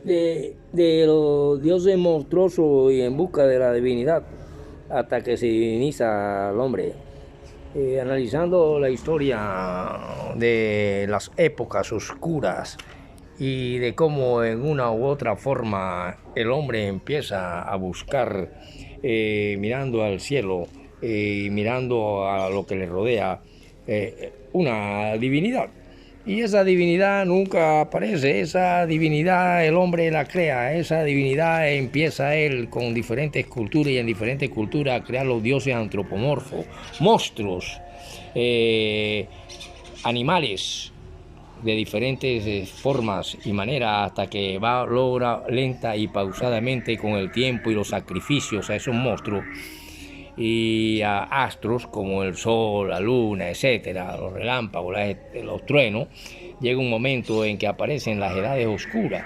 de los dioses monstruosos y en busca de la divinidad, hasta que se diviniza al hombre. Analizando la historia de las épocas oscuras y de cómo en una u otra forma el hombre empieza a buscar, mirando al cielo y mirando a lo que le rodea, una divinidad. Y esa divinidad nunca aparece, esa divinidad el hombre la crea, esa divinidad empieza él con diferentes culturas y en diferentes culturas a crear los dioses antropomorfos, monstruos, animales de diferentes formas y maneras, hasta que logra lenta y pausadamente con el tiempo y los sacrificios a esos monstruos y a astros como el sol, la luna, etcétera, los relámpagos, los truenos. Llega un momento en que aparecen las edades oscuras,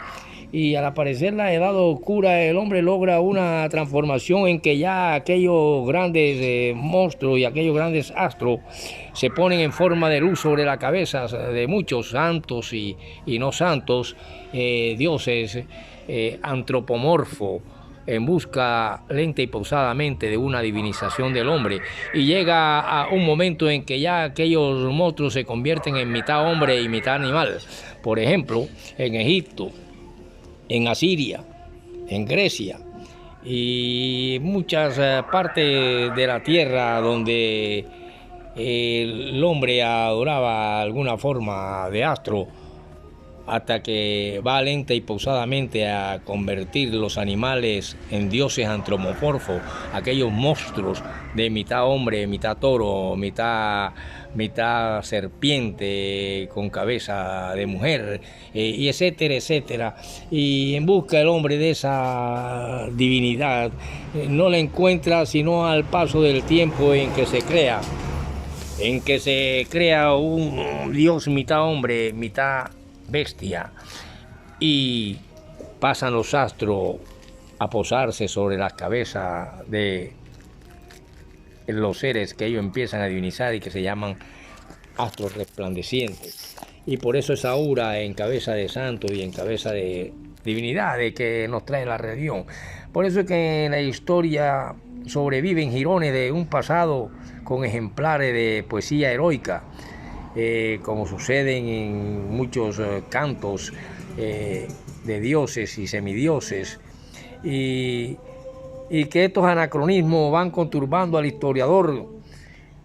y al aparecer la edad oscura el hombre logra una transformación en que ya aquellos grandes monstruos y aquellos grandes astros se ponen en forma de luz sobre la cabeza de muchos santos y no santos, dioses antropomorfos, en busca lenta y pausadamente de una divinización del hombre, y llega a un momento en que ya aquellos monstruos se convierten en mitad hombre y mitad animal. Por ejemplo, en Egipto, en Asiria, en Grecia y muchas partes de la tierra donde el hombre adoraba alguna forma de astro, hasta que va lenta y pausadamente a convertir los animales en dioses antropomorfos, aquellos monstruos de mitad hombre, mitad toro, mitad serpiente con cabeza de mujer, y etcétera, etcétera. Y en busca el hombre de esa divinidad, no la encuentra sino al paso del tiempo en que se crea un dios mitad hombre, mitad bestia, y pasan los astros a posarse sobre la cabeza de los seres que ellos empiezan a divinizar y que se llaman astros resplandecientes. Y por eso esa aura en cabeza de santo y en cabeza de divinidad de que nos trae la religión. Por eso es que en la historia sobreviven jirones de un pasado con ejemplares de poesía heroica, como suceden en muchos cantos de dioses y semidioses, y que estos anacronismos van conturbando al historiador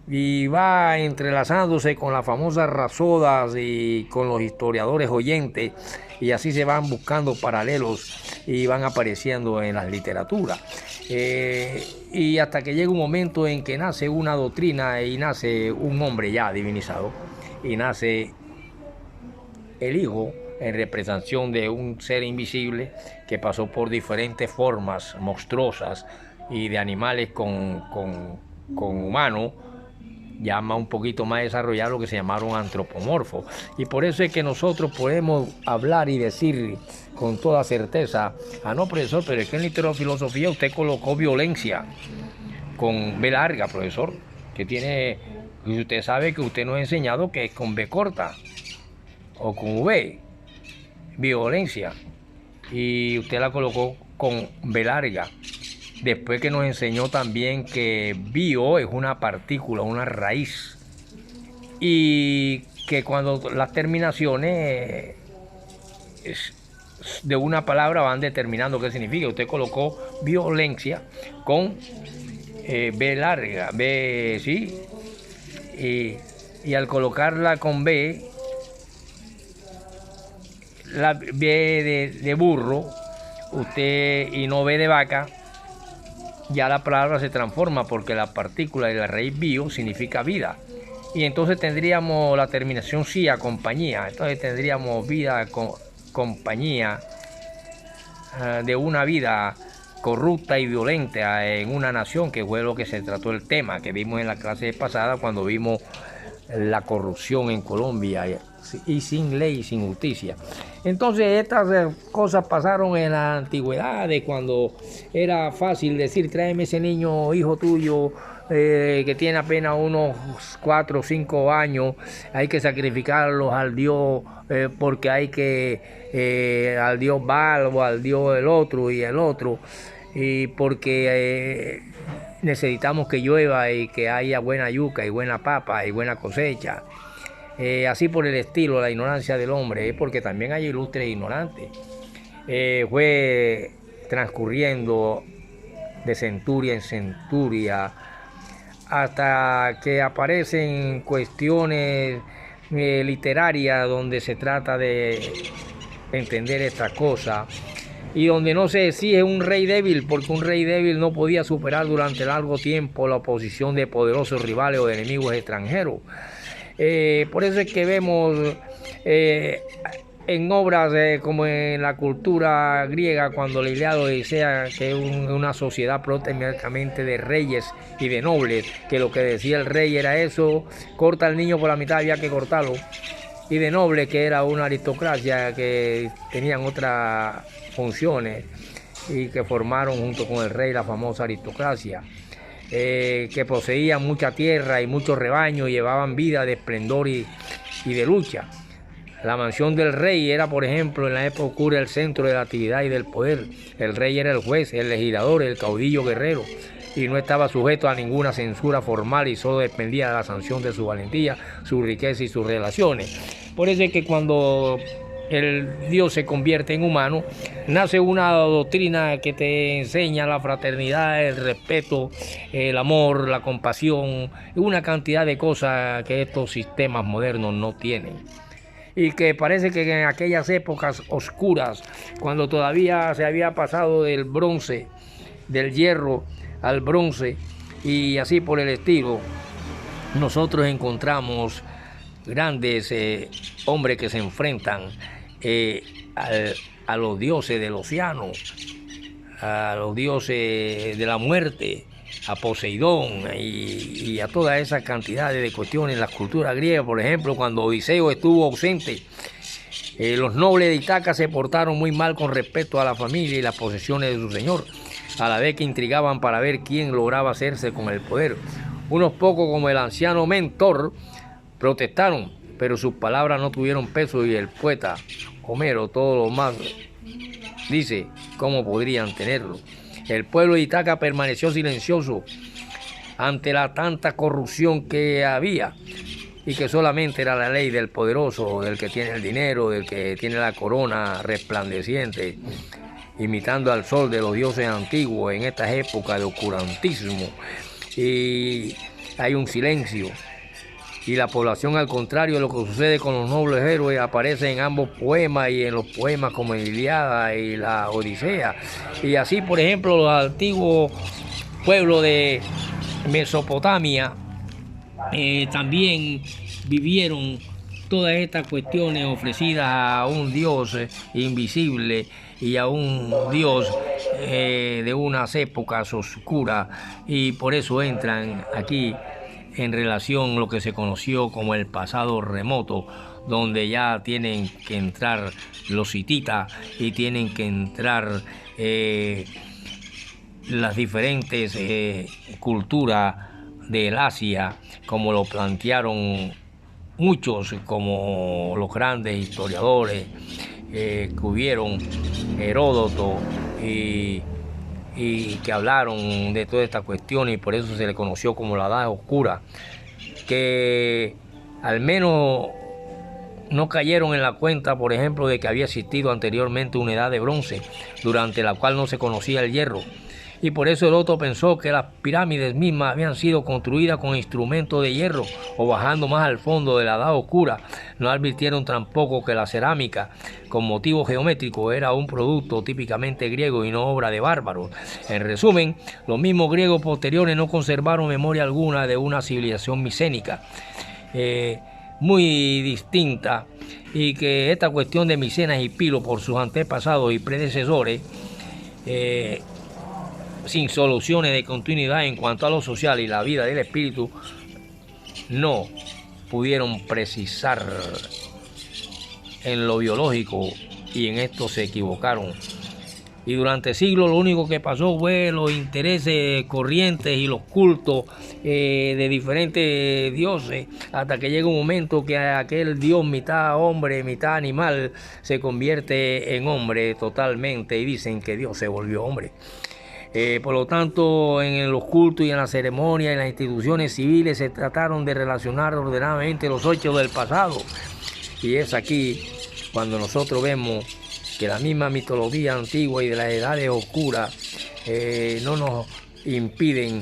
y va entrelazándose con las famosas rasodas y con los historiadores oyentes, y así se van buscando paralelos y van apareciendo en las literaturas, y hasta que llega un momento en que nace una doctrina y nace un hombre ya divinizado, y nace el Hijo en representación de un ser invisible que pasó por diferentes formas monstruosas y de animales con humanos, llama un poquito más desarrollado lo que se llamaron antropomorfos. Y por eso es que nosotros podemos hablar y decir con toda certeza: ah, no, profesor, pero es que en literofilosofía usted colocó violencia con B larga, profesor, que tiene, y usted sabe que usted nos ha enseñado que es con B corta o con V, violencia, y usted la colocó con B larga. Después que nos enseñó también que bio es una partícula, una raíz, y que cuando las terminaciones de una palabra van determinando qué significa. Usted colocó violencia con B larga, B, ¿sí? Y al colocarla con B, la B de burro, usted, y no B de vaca, ya la palabra se transforma, porque la partícula de la raíz bio significa vida. Y entonces tendríamos la terminación cia, compañía. Entonces tendríamos vida, compañía de una vida corrupta y violenta en una nación, que fue lo que se trató el tema que vimos en la clase pasada cuando vimos la corrupción en Colombia, y sin ley y sin justicia. Entonces estas cosas pasaron en la antigüedad, de cuando era fácil decir: tráeme ese niño hijo tuyo que tiene apenas unos 4 o 5 años, hay que sacrificarlos al Dios, porque hay que, al Dios Baal o al Dios el otro y el otro, y porque necesitamos que llueva y que haya buena yuca y buena papa y buena cosecha. Así por el estilo, la ignorancia del hombre, porque también hay ilustres ignorantes. Fue transcurriendo de centuria en centuria hasta que aparecen cuestiones literarias donde se trata de entender esta cosa y donde no se exige un rey débil, porque un rey débil no podía superar durante largo tiempo la oposición de poderosos rivales o de enemigos extranjeros. Por eso es que vemos en obras como en la cultura griega, cuando la Ilíada o Odisea, que es una sociedad propiamente de reyes y de nobles, que lo que decía el rey era eso: corta al niño por la mitad, había que cortarlo, y de nobles, que era una aristocracia que tenían otras funciones y que formaron junto con el rey la famosa aristocracia. Que poseían mucha tierra y muchos rebaños, llevaban vida de esplendor y de lucha. La mansión del rey era, por ejemplo, en la época oscura, el centro de la actividad y del poder. El rey era el juez, el legislador, el caudillo guerrero, y no estaba sujeto a ninguna censura formal y solo dependía de la sanción de su valentía, su riqueza y sus relaciones. Por eso es que cuando el Dios se convierte en humano, nace una doctrina que te enseña la fraternidad, el respeto, el amor, la compasión, y una cantidad de cosas que estos sistemas modernos no tienen. Y que parece que en aquellas épocas oscuras, cuando todavía se había pasado del bronce, del hierro al bronce, y así por el estilo, nosotros encontramos grandes hombres que se enfrentan a los dioses del océano, a los dioses de la muerte, a Poseidón y a toda esa cantidad de cuestiones en la cultura griega. Por ejemplo, cuando Odiseo estuvo ausente, los nobles de Ítaca se portaron muy mal con respecto a la familia y las posesiones de su señor, a la vez que intrigaban para ver quién lograba hacerse con el poder. Unos pocos, como el anciano Mentor, protestaron, pero sus palabras no tuvieron peso, y el poeta Homero, todo lo más, dice cómo podrían tenerlo. El pueblo de Ítaca permaneció silencioso ante la tanta corrupción que había, y que solamente era la ley del poderoso, del que tiene el dinero, del que tiene la corona resplandeciente, imitando al sol de los dioses antiguos en estas épocas de oscurantismo. Y hay un silencio. Y la población, al contrario de lo que sucede con los nobles héroes, aparece en ambos poemas y en los poemas como el Ilíada y la Odisea. Y así, por ejemplo, los antiguos pueblos de Mesopotamia también vivieron todas estas cuestiones ofrecidas a un Dios invisible y a un Dios de unas épocas oscuras, y por eso entran aquí en relación a lo que se conoció como el pasado remoto, donde ya tienen que entrar los hititas y tienen que entrar las diferentes culturas del Asia, como lo plantearon muchos, como los grandes historiadores que hubieron, Heródoto, y que hablaron de toda esta cuestión, y por eso se le conoció como la Edad Oscura, que al menos no cayeron en la cuenta, por ejemplo, de que había existido anteriormente una edad de bronce, durante la cual no se conocía el hierro, y por eso Heródoto pensó que las pirámides mismas habían sido construidas con instrumentos de hierro, o bajando más al fondo de la Edad Oscura. No advirtieron tampoco que la cerámica, con motivo geométrico, era un producto típicamente griego y no obra de bárbaros. En resumen, los mismos griegos posteriores no conservaron memoria alguna de una civilización micénica muy distinta, y que esta cuestión de Micenas y Pilo, por sus antepasados y predecesores, sin soluciones de continuidad en cuanto a lo social y la vida del espíritu, no pudieron precisar en lo biológico, y en esto se equivocaron. Y durante siglos lo único que pasó fue los intereses corrientes y los cultos de diferentes dioses, hasta que llega un momento que aquel dios mitad hombre, mitad animal, se convierte en hombre totalmente y dicen que Dios se volvió hombre. Por lo tanto, en los cultos y en las ceremonias y en las instituciones civiles se trataron de relacionar ordenadamente los hechos del pasado. Y es aquí cuando nosotros vemos que la misma mitología antigua y de las edades oscuras no nos impiden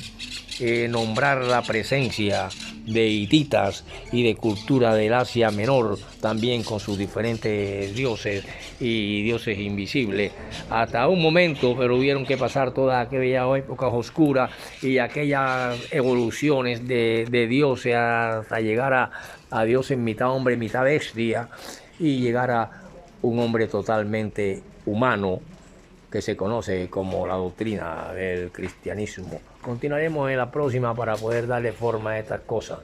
nombrar la presencia de hititas y de cultura del Asia Menor, también con sus diferentes dioses y dioses invisibles. Hasta un momento, pero hubieron que pasar todas aquellas épocas oscuras y aquellas evoluciones de dioses hasta llegar a dioses mitad hombre, mitad bestia, y llegar a un hombre totalmente humano, que se conoce como la doctrina del cristianismo. Continuaremos en la próxima para poder darle forma a estas cosas.